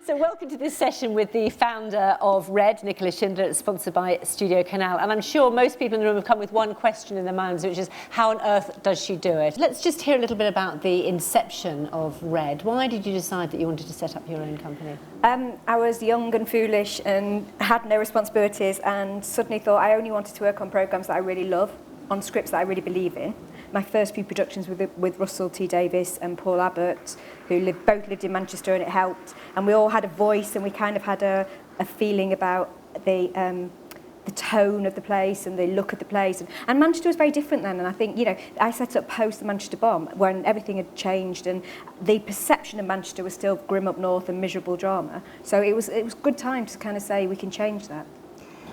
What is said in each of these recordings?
So welcome to this session with the founder of Red, Nicola Shindler, sponsored by Studio Canal. And I'm sure most people in the room have come with one question in their minds, which is, how on earth does she do it? Let's just hear a little bit about the inception of Red. Why did you decide that you wanted to set up your own company? I was young and foolish and had no responsibilities, and suddenly thought I only wanted to work on programmes that I really love, on scripts that I really believe in. My first few productions with Russell T Davies and Paul Abbott, who both lived in Manchester, and it helped. And we all had a voice, and we kind of had a feeling about the tone of the place and the look of the place. And Manchester was very different then. And I think, I set up post the Manchester bomb when everything had changed, and the perception of Manchester was still grim up north and miserable drama. So it was good time to kind of say we can change that.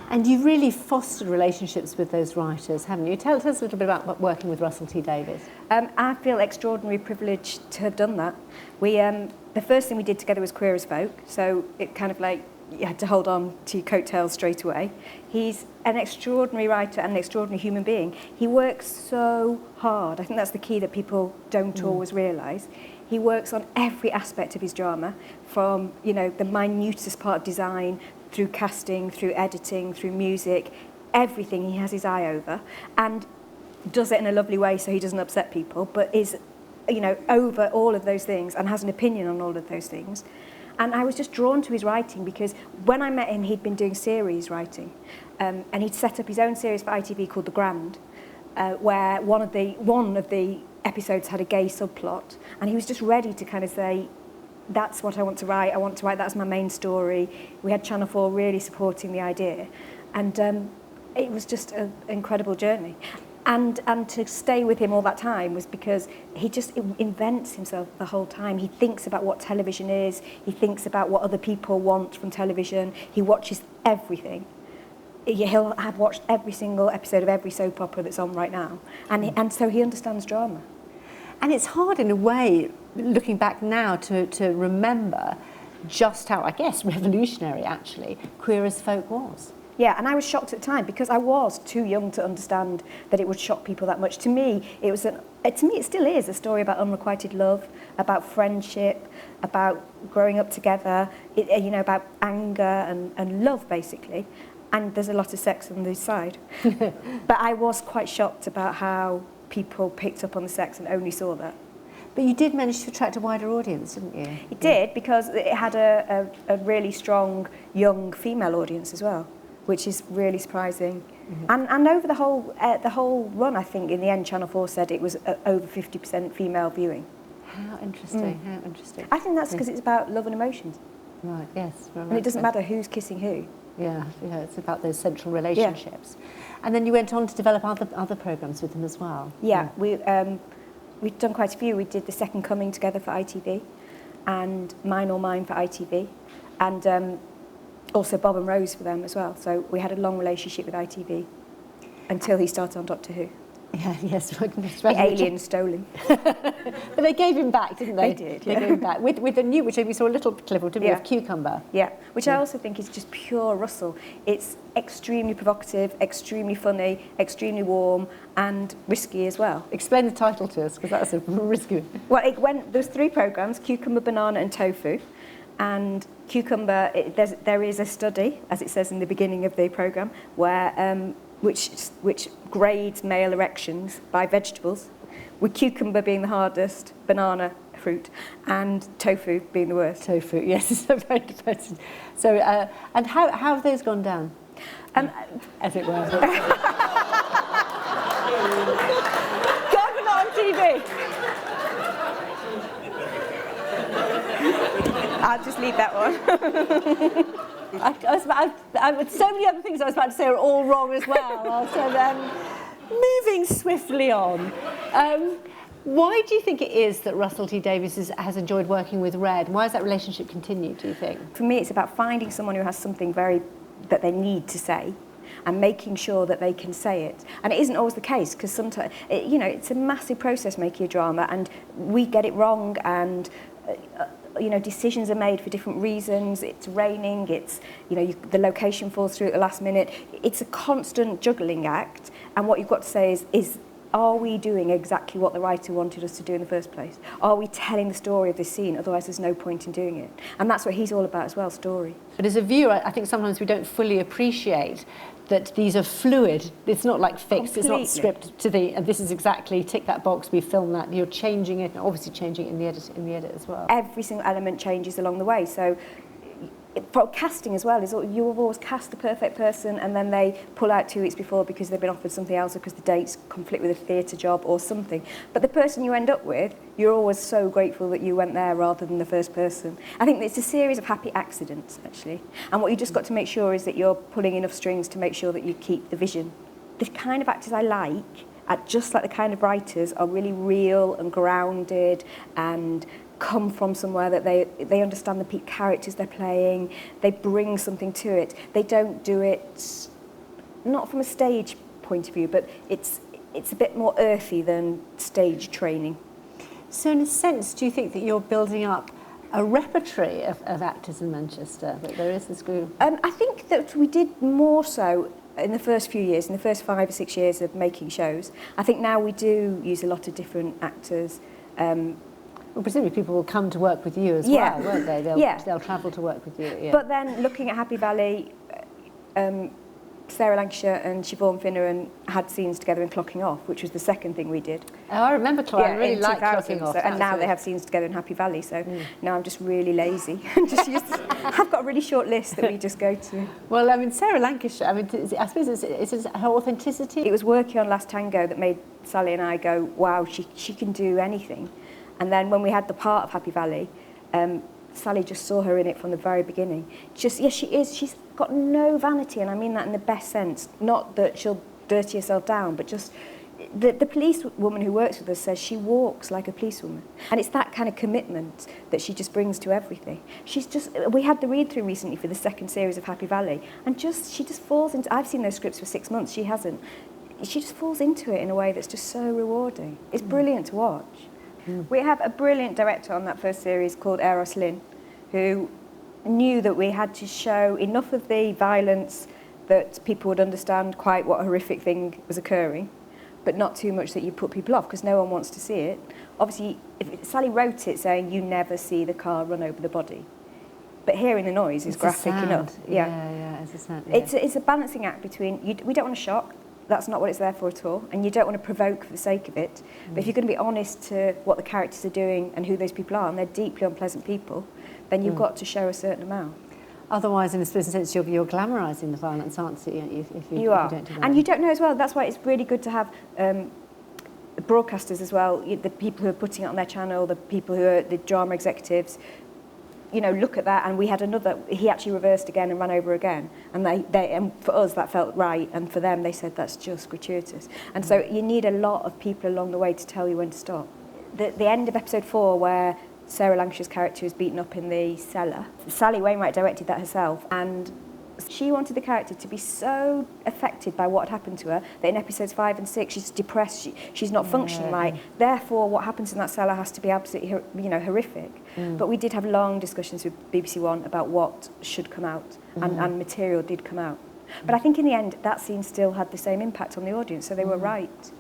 And you've really fostered relationships with those writers, haven't you? Tell us a little bit about working with Russell T Davies. I feel extraordinarily privileged to have done that. The first thing we did together was Queer as Folk, so it kind of like you had to hold on to your coattails straight away. He's an extraordinary writer and an extraordinary human being. He works so hard. I think that's the key that people don't always realise. He works on every aspect of his drama, from the minutest part of design, through casting, through editing, through music, everything he has his eye over, and does it in a lovely way so he doesn't upset people, but is, over all of those things and has an opinion on all of those things. And I was just drawn to his writing because when I met him, he'd been doing series writing, and he'd set up his own series for ITV called The Grand, where one of the episodes had a gay subplot, and he was just ready to kind of say, that's what I want to write. I want to write that as my main story. We had Channel 4 really supporting the idea. And it was just an incredible journey. And to stay with him all that time was because he just invents himself the whole time. He thinks about what television is. He thinks about what other people want from television. He watches everything. He'll have watched every single episode of every soap opera that's on right now. And so he understands drama. And it's hard in a way, looking back now, to remember just how, I guess, revolutionary, actually, Queer as Folk was. Yeah, and I was shocked at the time because I was too young to understand that it would shock people that much. To me, it still is a story about unrequited love, about friendship, about growing up together, about anger and love, basically. And there's a lot of sex on this side. But I was quite shocked about how people picked up on the sex and only saw that. But you did manage to attract a wider audience, didn't you? It did, because it had a really strong young female audience as well, which is really surprising. Mm-hmm. And over the whole run, I think in the end Channel 4 said it was over 50% female viewing. How interesting, how interesting. I think that's because it's about love and emotions. Right, yes. And it doesn't matter who's kissing who. Yeah, it's about those central relationships. Yeah. And then you went on to develop other programmes with them as well. Yeah, we've done quite a few. We did The Second Coming together for ITV, and Mine or Mine for ITV, and also Bob and Rose for them as well. So we had a long relationship with ITV until he started on Doctor Who. Yeah, yes. The aliens stole him. But they gave him back, didn't they? They did, yeah. They gave him back. With a new, which we saw a little clip of, didn't we, of Cucumber. Yeah, which I also think is just pure Russell. It's extremely provocative, extremely funny, extremely warm, and risky as well. Explain the title to us, because that's a risky one. Well, there was 3 programmes, Cucumber, Banana and Tofu. And Cucumber, there is a study, as it says in the beginning of the programme, where which grades male erections by vegetables, with cucumber being the hardest, banana fruit, and tofu being the worst. Tofu, yes, it's very depressing. So, and how have those gone down? As it were. God, we're not on TV. I'll just leave that one. So many other things I was about to say are all wrong as well. So moving swiftly on. Why do you think it is that Russell T Davies has enjoyed working with Red? Why has that relationship continued, do you think? For me, it's about finding someone who has something that they need to say, and making sure that they can say it. And it isn't always the case, because sometimes, it's a massive process making a drama, and we get it wrong, and decisions are made for different reasons. It's raining, it's, the location falls through at the last minute. It's a constant juggling act, and what you've got to say is are we doing exactly what the writer wanted us to do in the first place? Are we telling the story of this scene? Otherwise, there's no point in doing it. And that's what he's all about as well, story. But as a viewer, I think sometimes we don't fully appreciate that these are fluid. It's not like fixed, Completely. It's not scripted to the, and this is exactly, tick that box, we film that. You're changing it, and obviously changing it in the edit as well. Every single element changes along the way. So for casting as well, is you will always cast the perfect person and then they pull out 2 weeks before because they've been offered something else or because the dates conflict with a theatre job or something. But the person you end up with, you're always so grateful that you went there rather than the first person. I think it's a series of happy accidents, actually. And what you just got to make sure is that you're pulling enough strings to make sure that you keep the vision. The kind of actors I like, just like the kind of writers, are really real and grounded and come from somewhere that they understand the characters they're playing, they bring something to it. They don't do it, not from a stage point of view, but it's a bit more earthy than stage training. So in a sense, do you think that you're building up a repertory of actors in Manchester, that there is this group? I think that we did more so in the first few years, in the first 5 or 6 years of making shows. I think now we do use a lot of different actors. Well, presumably people will come to work with you as well, won't they? They'll travel to work with you. Yeah. But then looking at Happy Valley, Sarah Lancashire and Siobhan Finneran had scenes together in Clocking Off, which was the second thing we did. Oh, I remember Clocking Off. I really like 2000, Clocking Off. So, and now they have scenes together in Happy Valley, so now I'm just really lazy. I've got a really short list that we just go to. Well, I mean, Sarah Lancashire, I mean, I suppose it's her authenticity. It was working on Last Tango that made Sally and I go, wow, she can do anything. And then when we had the part of Happy Valley, Sally just saw her in it from the very beginning. She is. She's got no vanity, and I mean that in the best sense. Not that she'll dirty herself down, but just the police woman who works with us says she walks like a policewoman. And it's that kind of commitment that she just brings to everything. We had the read-through recently for the second series of Happy Valley, and she just falls into, I've seen those scripts for 6 months, she hasn't. She just falls into it in a way that's just so rewarding. It's brilliant to watch. We have a brilliant director on that first series called Eros Lynn, who knew that we had to show enough of the violence that people would understand quite what a horrific thing was occurring, but not too much that you put people off, because no one wants to see it. Obviously, Sally wrote it saying you never see the car run over the body, but hearing the noise is graphic enough. Yeah, it's a sound. Yeah. It's a balancing act between, we don't want to shock, that's not what it's there for at all, and you don't want to provoke for the sake of it. But if you're going to be honest to what the characters are doing and who those people are, and they're deeply unpleasant people, then you've got to show a certain amount. Otherwise, in a certain sense, you're glamorising the violence, aren't you? If you are. Don't do that. And you don't know as well. That's why it's really good to have broadcasters as well, the people who are putting it on their channel, the people who are the drama executives, look at that. And we had another, he actually reversed again and ran over again. And and for us, that felt right. And for them, they said, that's just gratuitous. And so you need a lot of people along the way to tell you when to stop. The end of episode 4, where Sarah Lancashire's character is beaten up in the cellar, Sally Wainwright directed that herself. And she wanted the character to be so affected by what had happened to her that in episodes 5 and 6 she's depressed, she's not functioning right. Therefore, what happens in that cellar has to be absolutely, horrific. But we did have long discussions with BBC One about what should come out, and material did come out. But I think in the end, that scene still had the same impact on the audience, so they were right.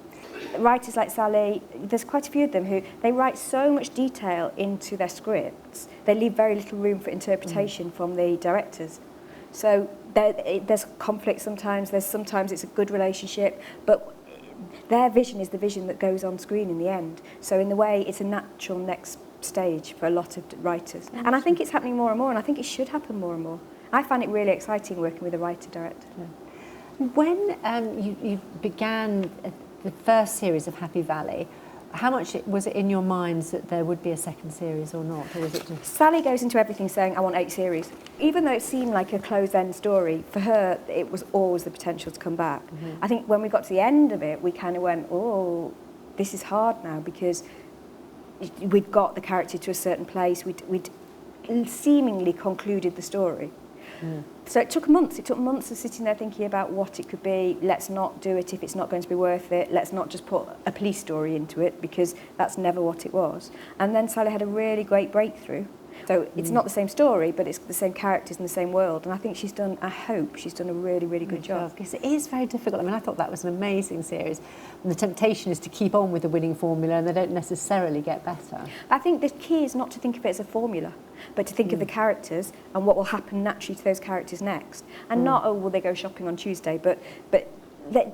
Writers like Sally, there's quite a few of them who they write so much detail into their scripts, they leave very little room for interpretation from the directors. So there's conflict sometimes it's a good relationship, but their vision is the vision that goes on screen in the end. So in a way, it's a natural next stage for a lot of writers. And I think it's happening more and more, and I think it should happen more and more. I find it really exciting working with a writer-director. Yeah. When you began the first series of Happy Valley, how much was it in your minds that there would be a second series or not? Or was it just... Sally goes into everything saying, I want 8 series. Even though it seemed like a closed-end story, for her, it was always the potential to come back. I think when we got to the end of it, we kind of went, oh, this is hard now, because we'd got the character to a certain place, we'd seemingly concluded the story. So it took months of sitting there thinking about what it could be. Let's not do it if it's not going to be worth it. Let's not just put a police story into it, because that's never what it was. And then Sally had a really great breakthrough. So it's not the same story, but it's the same characters in the same world. And I think I hope she's done a really, really good job. Because it is very difficult. I mean, I thought that was an amazing series. And the temptation is to keep on with the winning formula, and they don't necessarily get better. I think the key is not to think of it as a formula, but to think of the characters and what will happen naturally to those characters next. And not, oh, will they go shopping on Tuesday, but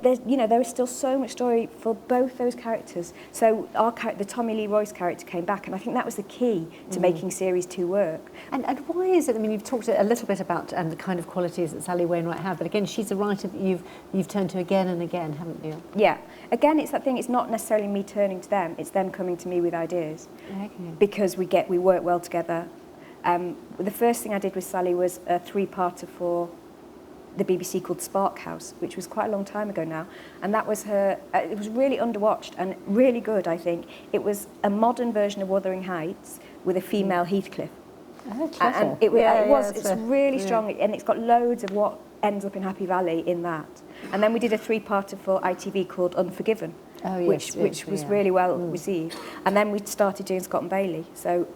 there's, you know, there is still so much story for both those characters. So the Tommy Lee Royce character came back, and I think that was the key to making Series 2 work. And why is it, I mean, you've talked a little bit about the kind of qualities that Sally Wainwright have, but again, she's a writer that you've turned to again and again, haven't you? Yeah. Again, it's that thing, it's not necessarily me turning to them, it's them coming to me with ideas. Okay. Because we work well together. The first thing I did with Sally was a 3-parter for the BBC called Spark House, which was quite a long time ago now, and that was her. It was really underwatched and really good, I think. It was a modern version of Wuthering Heights with a female Heathcliff. Oh, clever. And it's really strong, and it's got loads of what ends up in Happy Valley in that. And then we did a 3-parter for ITV called Unforgiven, which was really well received. And then we started doing Scott and Bailey. So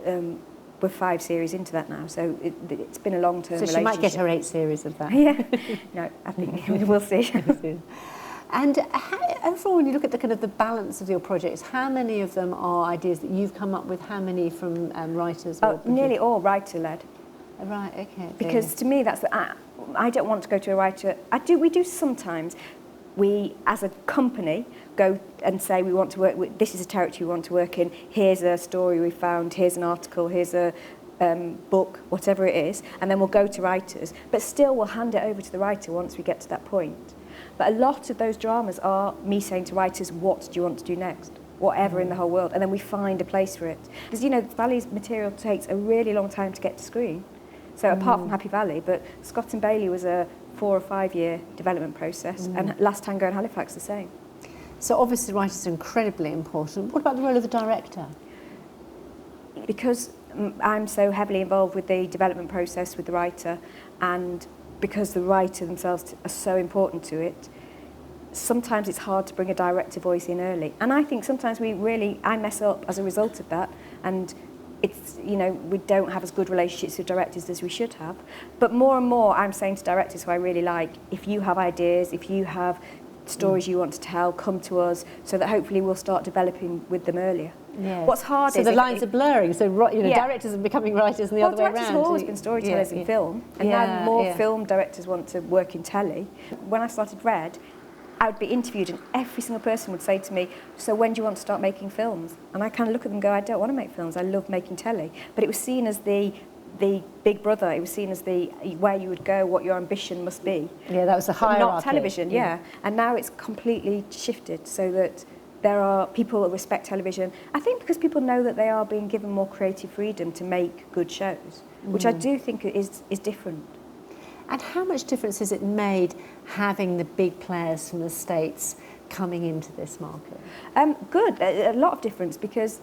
we're 5 series into that now, so it's been a long-term relationship. So she might get her 8 series of that. Yeah. No, I think we'll see. And overall, when you look at the kind of the balance of your projects, how many of them are ideas that you've come up with? How many from writers? Nearly all writer-led. Right. Okay. Because to me, that's I don't want to go to a writer. We do sometimes. We, as a company, go and say we want to work with, this is a territory we want to work in, here's a story we found, here's an article, here's a book, whatever it is, and then we'll go to writers, but still we'll hand it over to the writer once we get to that point. But a lot of those dramas are me saying to writers, what do you want to do next? Whatever in the whole world, and then we find a place for it. Because, you know, Valley's material takes a really long time to get to screen. So apart from Happy Valley, but Scott and Bailey was a 4 or 5 year development process, and Last Tango and Halifax the same. So obviously writers are incredibly important. What about the role of the director? Because I'm so heavily involved with the development process with the writer, and because the writer themselves are so important to it, sometimes it's hard to bring a director voice in early. And I think sometimes I mess up as a result of that, and it's, you know, we don't have as good relationships with directors as we should have. But more and more I'm saying to directors who I really like, if you have ideas, if you have stories you want to tell, come to us, so that hopefully we'll start developing with them earlier. Yes. What's hard is... So the lines are blurring, so directors are becoming writers and the other way around. Directors have always been storytellers in film, and now more film directors want to work in telly. When I started Red, I would be interviewed and every single person would say to me, so when do you want to start making films? And I kind of look at them and go, I don't want to make films, I love making telly. But it was seen as the big brother, it was seen as the where you would go, what your ambition must be. Yeah, that was the hierarchy. Not television, yeah. And now it's completely shifted so that there are people that respect television. I think because people know that they are being given more creative freedom to make good shows, which I do think is different. And how much difference has it made having the big players from the States coming into this market? Good, a lot of difference, because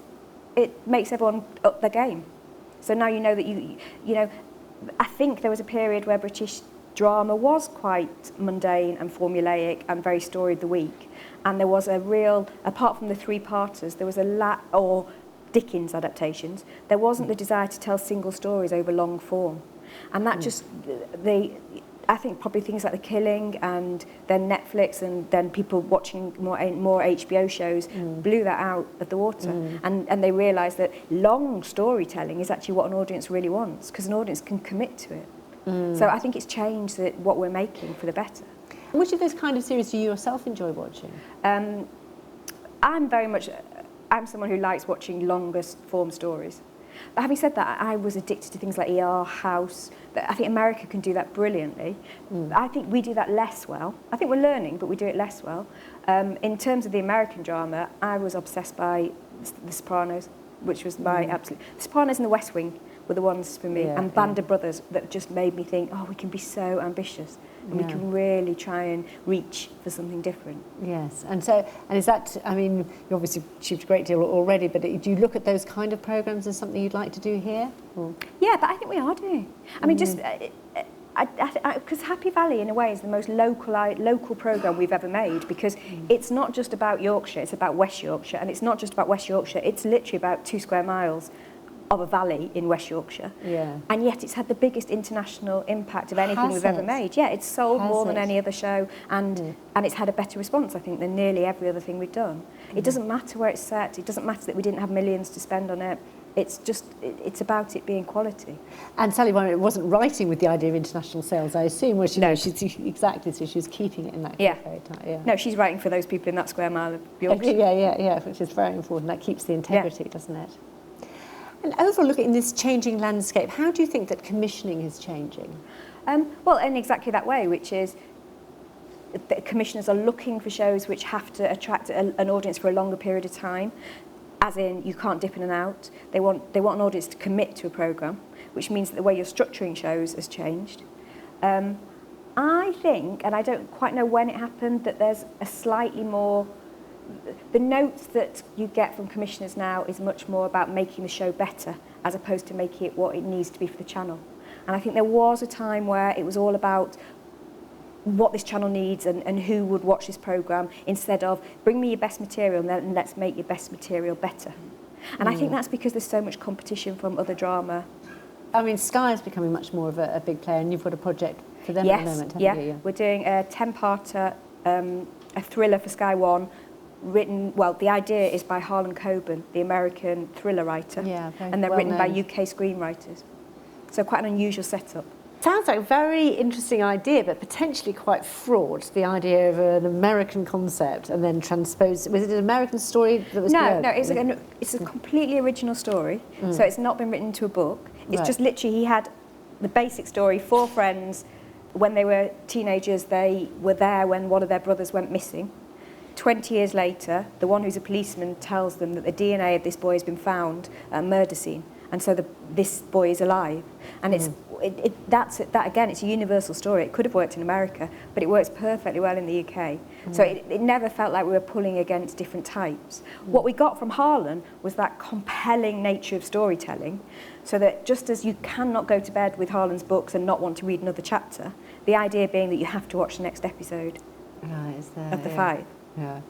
it makes everyone up their game. So now you know that you know, I think there was a period where British drama was quite mundane and formulaic and very story of the week. And there was a real, apart from the 3-parters, there was or Dickens adaptations, there wasn't the desire to tell single stories over long form. And that just, I think probably things like The Killing and then Netflix and then people watching more HBO shows blew that out of the water. And they realised that long storytelling is actually what an audience really wants, because an audience can commit to it. So I think it's changed what we're making for the better. Which of those kind of series do you yourself enjoy watching? I'm someone who likes watching longer form stories. But having said that, I was addicted to things like ER, House. I think America can do that brilliantly. I think we do that less well. I think we're learning, but we do it less well. In terms of the American drama, I was obsessed by The Sopranos, which was my absolute... The Sopranos and The West Wing were the ones for me, and Band of Brothers that just made me think, oh, we can be so ambitious, and we can really try and reach for something different. Yes, and is that, I mean, you obviously achieved a great deal already, but do you look at those kind of programmes as something you'd like to do here? Or? Yeah, but I think we are doing. I mean, just... Because Happy Valley, in a way, is the most local programme we've ever made, because it's not just about Yorkshire, it's about West Yorkshire, and it's not just about West Yorkshire, it's literally about 2 square miles of a valley in West Yorkshire. Yeah. And yet it's had the biggest international impact of anything we've ever made. Yeah, it's sold more than any other show, and it's had a better response, I think, than nearly every other thing we've done. It doesn't matter where it's set. It doesn't matter that we didn't have millions to spend on it. It's just, it's about it being quality. And Sally Wainwright wasn't writing with the idea of international sales, I assume, was she? No. She's exactly, so she was keeping it in that Yeah. very tight. Yeah. No, she's writing for those people in that square mile of Yorkshire. Yeah, which is very important. That keeps the integrity, doesn't it? And overall, looking in this changing landscape, how do you think that commissioning is changing? Well, in exactly that way, which is that commissioners are looking for shows which have to attract an audience for a longer period of time, as in you can't dip in and out. They want an audience to commit to a programme, which means that the way you're structuring shows has changed. I think, and I don't quite know when it happened, that there's a slightly more... The notes that you get from commissioners now is much more about making the show better as opposed to making it what it needs to be for the channel. And I think there was a time where it was all about what this channel needs and who would watch this programme, instead of bring me your best material and let's make your best material better. And I think that's because there's so much competition from other drama. I mean, Sky is becoming much more of a big player, and you've got a project for them at the moment, haven't you? Yeah, we're doing a 10-parter, a thriller for Sky One, written, well, the idea is by Harlan Coben, the American thriller writer, and they're written by UK screenwriters. So quite an unusual setup. Sounds like a very interesting idea, but potentially quite fraught, the idea of an American concept and then transposed. Was it an American story that was No, it's a completely original story, so it's not been written into a book. It's just literally, he had the basic story, 4 friends. When they were teenagers, they were there when one of their brothers went missing. 20 years later, the one who's a policeman tells them that the DNA of this boy has been found at a murder scene, and so this boy is alive. And that again, it's a universal story. It could have worked in America, but it works perfectly well in the UK. So it never felt like we were pulling against different types. What we got from Harlan was that compelling nature of storytelling, so that just as you cannot go to bed with Harlan's books and not want to read another chapter, the idea being that you have to watch the next episode of the 5. Yeah.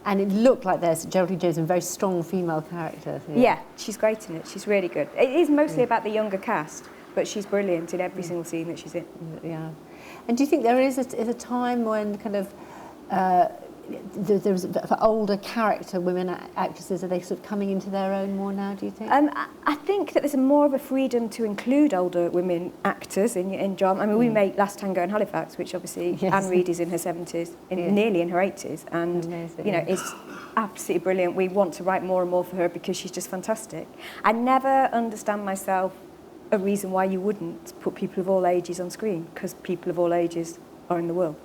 And it looked like there's Geraldine Jones, a very strong female character. Yeah, she's great in it. She's really good. It is mostly about the younger cast, but she's brilliant in every single scene that she's in. Yeah. And do you think there is a time when kind of there's for older character women actresses, are they sort of coming into their own more now, do you think? I think that there's more of a freedom to include older women actors in drama. I mean, we make Last Tango in Halifax, which obviously Anne Reid is in her 70s, nearly in her 80s, and is absolutely brilliant. We want to write more and more for her because she's just fantastic. I never understand myself a reason why you wouldn't put people of all ages on screen, because people of all ages are in the world.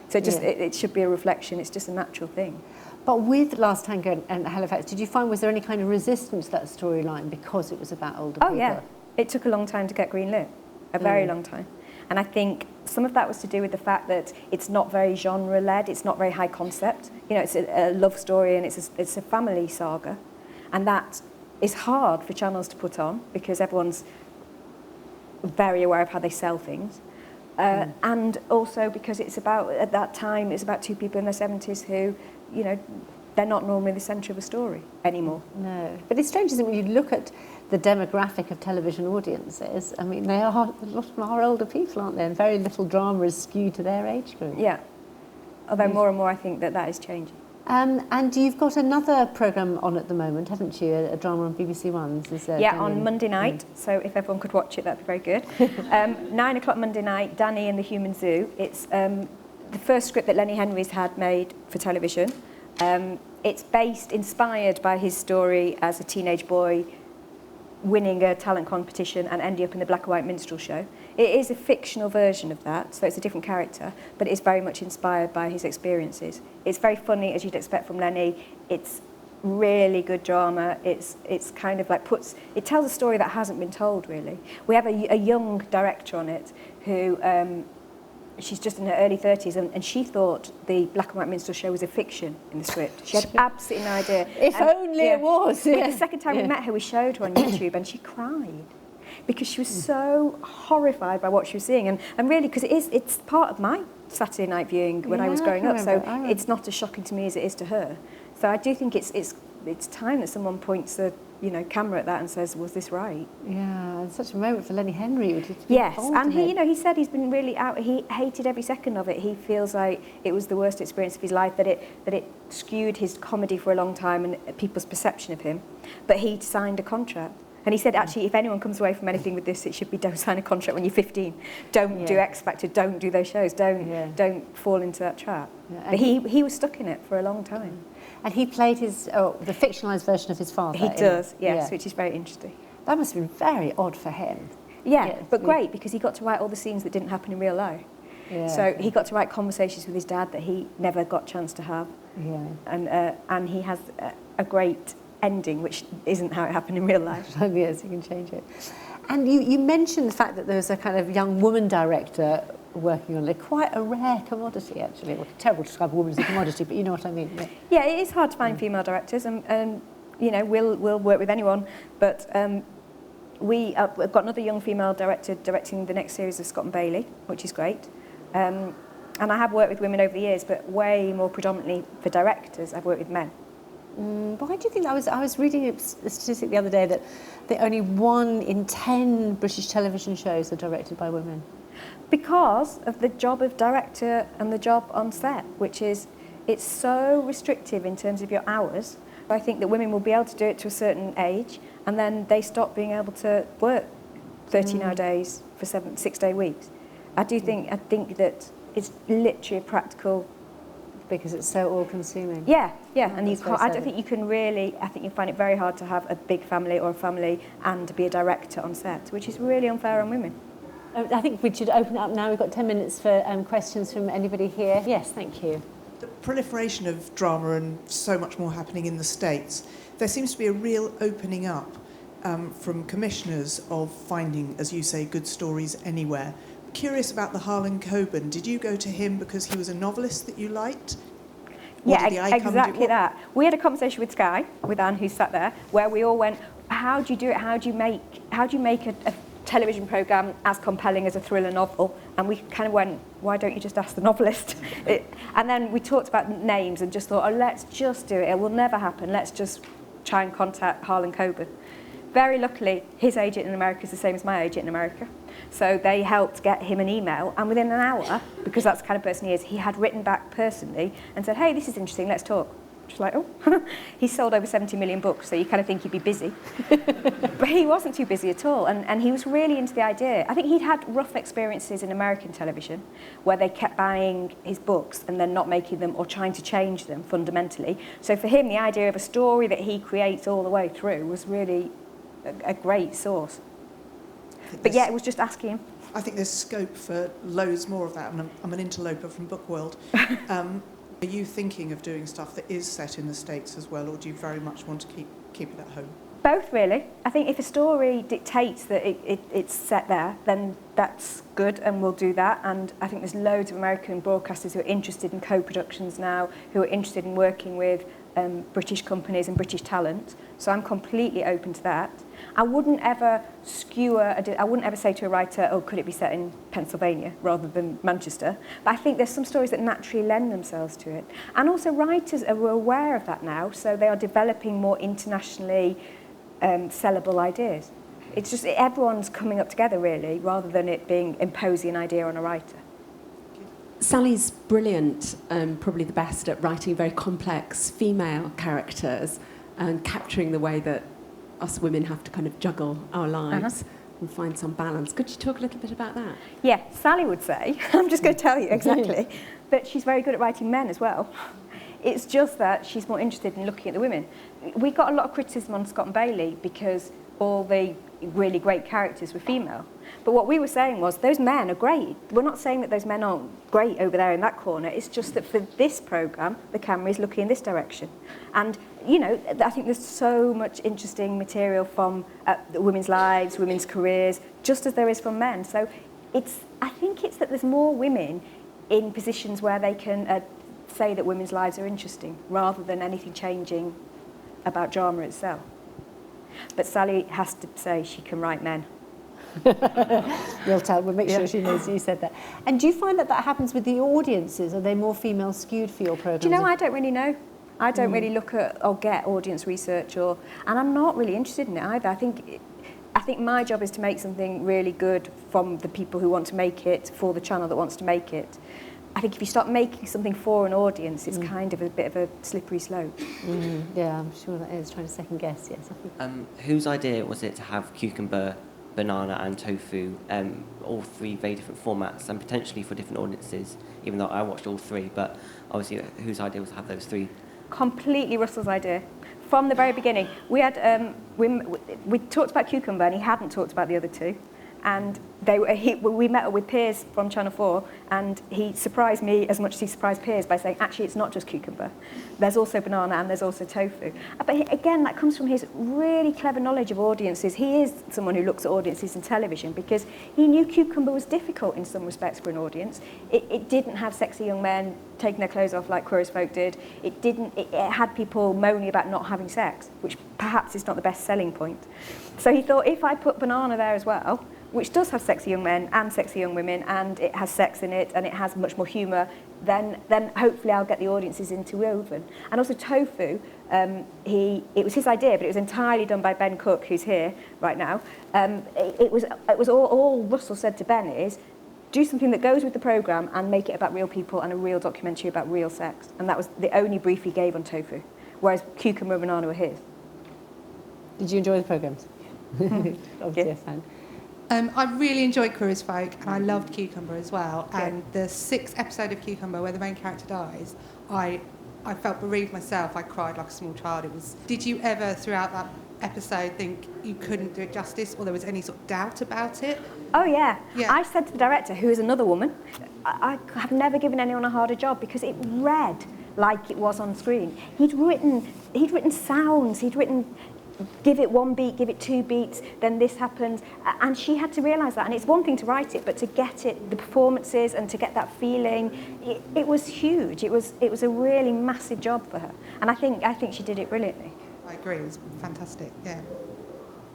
So it should be a reflection. It's just a natural thing. But with Last Tango and Halifax, did you find, was there any kind of resistance to that storyline because it was about older people? Oh, yeah. It took a long time to get greenlit, a very long time. And I think some of that was to do with the fact that it's not very genre-led, it's not very high concept. You know, it's a love story and it's a family saga. And that is hard for channels to put on because everyone's very aware of how they sell things. And also because it's about, at that time, it's about 2 people in their 70s who, you know, they're not normally the centre of a story anymore. No. But it's strange, isn't it, when you look at the demographic of television audiences, I mean, a lot of them are older people, aren't they? And very little drama is skewed to their age group. Yeah. Although more and more I think that is changing. And you've got another programme on at the moment, haven't you? A drama on BBC One. On Monday night. So if everyone could watch it, that'd be very good. 9 o'clock Monday night, Danny and the Human Zoo. It's the first script that Lenny Henry's had made for television. It's inspired by his story as a teenage boy winning a talent competition and ending up in the black and white minstrel show. It is a fictional version of that, so it's a different character, but it's very much inspired by his experiences. It's very funny, as you'd expect from Lenny. It's really good drama. It's kind of like it tells a story that hasn't been told, really. We have a young director on it who, she's just in her early 30s, and she thought the black and white minstrel show was a fiction in the script. She had absolutely no idea. If only it was. The second time we met her, we showed her on YouTube, and she cried because she was so horrified by what she was seeing. And really, because it's part of my Saturday night viewing when I was growing up, so it's not as shocking to me as it is to her. So I do think it's it's time that someone points a camera at that and says, was this right? Yeah, and such a moment for Lenny Henry. Yes, and he said he's been really out. He hated every second of it. He feels like it was the worst experience of his life, that it skewed his comedy for a long time and people's perception of him. But he signed a contract. And he said, actually, if anyone comes away from anything with this, it should be don't sign a contract when you're 15. Don't do X Factor, don't do those shows, don't fall into that trap. Yeah. But he was stuck in it for a long time. And he played the fictionalised version of his father. He does, yes, which is very interesting. That must have been very odd for him. Yeah, but great, because he got to write all the scenes that didn't happen in real life. Yeah. So he got to write conversations with his dad that he never got a chance to have. Yeah. And he has a great ending, which isn't how it happened in real life. Yes, you can change it. And you mentioned the fact that there was a kind of young woman director working on it, quite a rare commodity, actually. Well, terrible to describe a woman as a commodity, but you know what I mean. Yeah, it is hard to find female directors, and we'll work with anyone, but we've got another young female director directing the next series of Scott and Bailey, which is great. And I have worked with women over the years, but way more predominantly for directors, I've worked with men. Why do you think that I was reading a statistic the other day that only 1 in 10 British television shows are directed by women? Because of the job of director and the job on set, which is, it's so restrictive in terms of your hours. I think that women will be able to do it to a certain age, and then they stop being able to work 13-hour days for 6-day weeks. I think that it's literally a practical. Because it's so all-consuming. Yeah, and I don't think you can really. I think you find it very hard to have a big family or a family and be a director on set, which is really unfair on women. I think we should open it up now. We've got 10 minutes for questions from anybody here. Yes, thank you. The proliferation of drama and so much more happening in the States, there seems to be a real opening up from commissioners of finding, as you say, good stories anywhere. Curious about the Harlan Coben. Did you go to him because he was a novelist that you liked? Yeah, exactly that. We had a conversation with Sky, with Anne, who sat there, where we all went, how do you do it? How do you make a television programme as compelling as a thriller novel? And we kind of went, why don't you just ask the novelist? And then we talked about names and just thought, let's just do it. It will never happen. Let's just try and contact Harlan Coben. Very luckily, his agent in America is the same as my agent in America. So they helped get him an email, and within an hour, because that's the kind of person he is, he had written back personally and said, hey, this is interesting, let's talk. Just like, oh, he's sold over 70 million books, so you kind of think he'd be busy. But he wasn't too busy at all, and he was really into the idea. I think he'd had rough experiences in American television where they kept buying his books and then not making them or trying to change them fundamentally. So for him, the idea of a story that he creates all the way through was really a great source. But yeah, it was just asking him. I think there's scope for loads more of that. I'm an interloper from Bookworld. Are you thinking of doing stuff that is set in the States as well, or do you very much want to keep it at home? Both, really. I think if a story dictates that it's set there, then that's good, and we'll do that. And I think there's loads of American broadcasters who are interested in co-productions now, who are interested in working with British companies and British talent. So I'm completely open to that. I wouldn't ever I wouldn't ever say to a writer, oh, could it be set in Pennsylvania rather than Manchester? But I think there's some stories that naturally lend themselves to it. And also writers are aware of that now, so they are developing more internationally sellable ideas. It's just everyone's coming up together, really, rather than it being imposing an idea on a writer. Sally's brilliant, probably the best at writing very complex female characters and capturing the way that us women have to kind of juggle our lives and find some balance. Could you talk a little bit about that? Yeah, Sally would say, I'm just going to tell you exactly, but she's very good at writing men as well. It's just that she's more interested in looking at the women. We got a lot of criticism on Scott and Bailey because all the really great characters were female. But what we were saying was, those men are great. We're not saying that those men aren't great over there in that corner. It's just that for this programme, the camera is looking in this direction. And, you know, I think there's so much interesting material from women's lives, women's careers, just as there is from men. So I think it's that there's more women in positions where they can say that women's lives are interesting, rather than anything changing about drama itself. But Sally has to say she can write men. We'll make sure she knows you said that. And do you find that happens with the audiences? Are they more female skewed for your programmes? Do you know, I don't really know. I don't really look at or get audience research, and I'm not really interested in it either. I think my job is to make something really good from the people who want to make it, for the channel that wants to make it. I think if you start making something for an audience, it's kind of a bit of a slippery slope. Yeah, I'm sure that is. Trying to second guess, yes. Whose idea was it to have cucumber, banana and tofu, all three very different formats and potentially for different audiences, even though I watched all three, but obviously whose idea was to have those three? Completely Russell's idea. From the very beginning, we had we talked about cucumber and he hadn't talked about the other two. And we met with Piers from Channel 4 and he surprised me as much as he surprised Piers by saying, actually, it's not just cucumber. There's also banana and there's also tofu. But again, that comes from his really clever knowledge of audiences. He is someone who looks at audiences in television because he knew cucumber was difficult in some respects for an audience. It didn't have sexy young men taking their clothes off like Queer as Folk did. It had people moaning about not having sex, which perhaps is not the best selling point. So he thought, if I put banana there as well, which does have sexy young men and sexy young women, and it has sex in it, and it has much more humour, then hopefully I'll get the audiences interwoven. And also tofu, it was his idea, but it was entirely done by Ben Cook, who's here right now. It was all Russell said to Ben is, do something that goes with the programme and make it about real people and a real documentary about real sex. And that was the only brief he gave on tofu, whereas cucumber and banana were his. Did you enjoy the programmes? Obviously a fan. I really enjoyed Queer as Folk and I loved Cucumber as well. And the 6th episode of Cucumber where the main character dies, I felt bereaved myself. I cried like a small child. Did you ever throughout that episode think you couldn't do it justice or there was any sort of doubt about it? Oh yeah. I said to the director, who is another woman, I have never given anyone a harder job because it read like it was on screen. He'd written sounds, he'd written give it 1 beat, give it 2 beats, then this happens. And she had to realise that. And it's one thing to write it, but to get it, the performances and to get that feeling, it was huge. It was a really massive job for her. And I think she did it brilliantly. I agree, it was fantastic, yeah.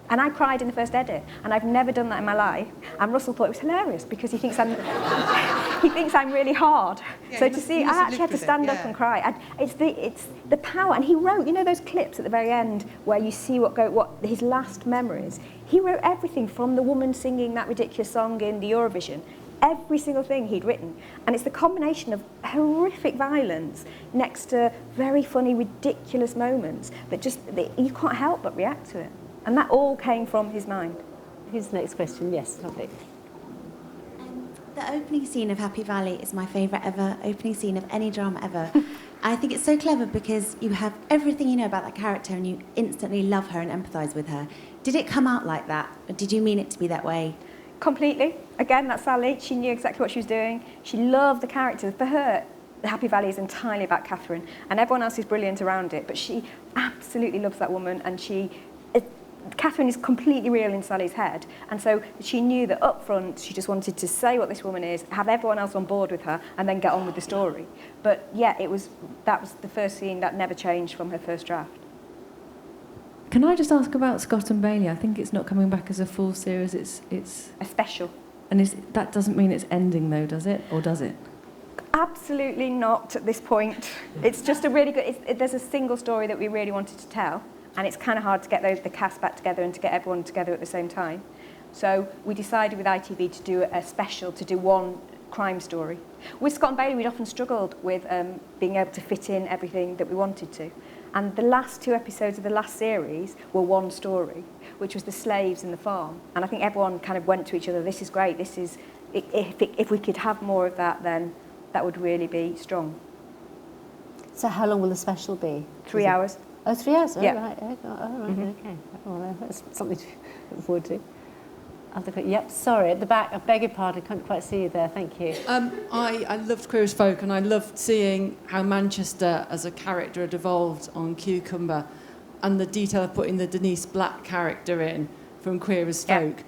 And I cried in the first edit, and I've never done that in my life. And Russell thought it was hilarious because he thinks I'm really hard. Yeah, so to see, I actually had to stand up and cry. It's the power. And he wrote, you know, those clips at the very end where you see what his last memories. He wrote everything from the woman singing that ridiculous song in the Eurovision. Every single thing he'd written. And it's the combination of horrific violence next to very funny, ridiculous moments that you can't help but react to it. And that all came from his mind. Who's the next question? Yes, lovely. The opening scene of Happy Valley is my favourite ever opening scene of any drama ever. I think it's so clever because you have everything you know about that character and you instantly love her and empathise with her. Did it come out like that? Or did you mean it to be that way? Completely. Again, that's Sally. She knew exactly what she was doing. She loved the character. For her, the Happy Valley is entirely about Catherine. And everyone else is brilliant around it. But she absolutely loves that woman. And Catherine is completely real in Sally's head, and so she knew that up front she just wanted to say what this woman is, have everyone else on board with her, and then get on with the story. But yeah, that was the first scene that never changed from her first draft. Can I just ask about Scott and Bailey? I think it's not coming back as a full series. It's a special. And that doesn't mean it's ending though, does it? Or does it? Absolutely not at this point. It's just a really good. There's a single story that we really wanted to tell. And it's kind of hard to get the cast back together and to get everyone together at the same time. So we decided with ITV to do a special, to do one crime story. With Scott and Bailey, we'd often struggled with being able to fit in everything that we wanted to. And the last 2 episodes of the last series were one story, which was the slaves in the farm. And I think everyone kind of went to each other, this is great, if we could have more of that, then that would really be strong. So how long will the special be? 3 hours. Oh, 3 hours? Yeah. Right. Okay. Well, that's something to look forward to. Yep, sorry, at the back, I beg your pardon, I can't quite see you there, thank you. I loved Queer as Folk, and I loved seeing how Manchester as a character had evolved on Cucumber, and the detail of putting the Denise Black character in from Queer as Folk.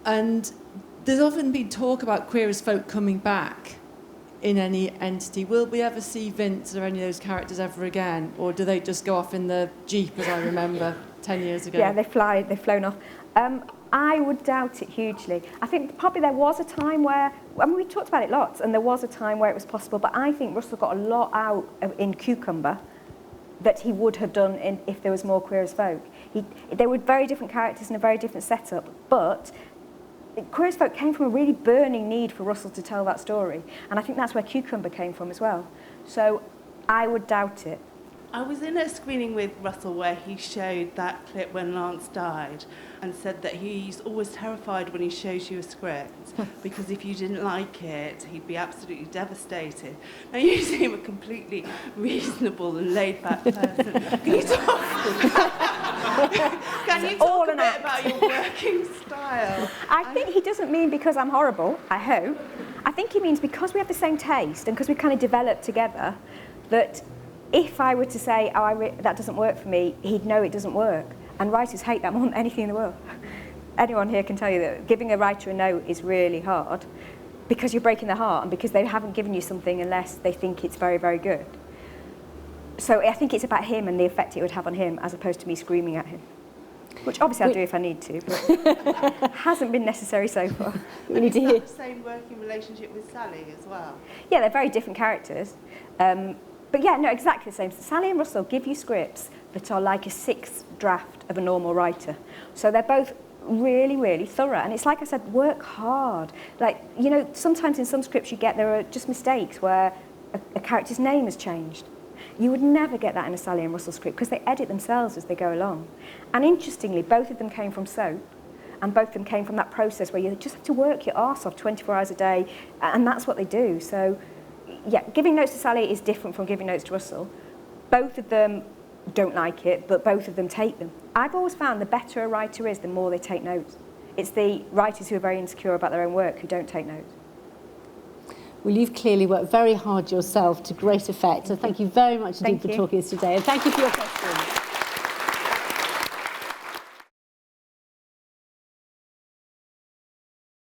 And there's often been talk about Queer as Folk coming back in any entity. Will we ever see Vince or any of those characters ever again? Or do they just go off in the Jeep, as I remember, 10 years ago? Yeah, they've flown off. I would doubt it hugely. I think probably there was a time where, we talked about it lots, and there was a time where it was possible, but I think Russell got a lot out in Cucumber that he would have done if there was more Queer as Folk. They were very different characters and a very different setup, but Queer as Folk came from a really burning need for Russell to tell that story, and I think that's where Cucumber came from as well. So I would doubt it. I was in a screening with Russell where he showed that clip when Lance died and said that he's always terrified when he shows you a script because if you didn't like it, he'd be absolutely devastated. Now, you seem a completely reasonable and laid-back person. Can you talk a bit about your working style? I think he doesn't mean because I'm horrible, I hope. I think he means because we have the same taste and because we kind of developed together, that if I were to say, that doesn't work for me, he'd know it doesn't work. And writers hate that more than anything in the world. Anyone here can tell you that giving a writer a no is really hard because you're breaking their heart and because they haven't given you something unless they think it's very, very good. So I think it's about him and the effect it would have on him as opposed to me screaming at him. Which obviously I'll do if I need to, but hasn't been necessary so far. We need to hear the same working relationship with Sally as well. Yeah, they're very different characters. But yeah, no, exactly the same. Sally and Russell give you scripts that are like a sixth draft of a normal writer. So they're both really, really thorough. And it's like I said, work hard. Like, you know, sometimes in some scripts you get there are just mistakes where a character's name has changed. You would never get that in a Sally and Russell script because they edit themselves as they go along. And interestingly, both of them came from soap. And both of them came from that process where you just have to work your arse off 24 hours a day. And that's what they do. So yeah, giving notes to Sally is different from giving notes to Russell. Both of them don't like it, but both of them take them. I've always found the better a writer is, the more they take notes. It's the writers who are very insecure about their own work who don't take notes. Well, you've clearly worked very hard yourself to great effect. So thank you very much indeed for talking to us today. And thank you for your questions.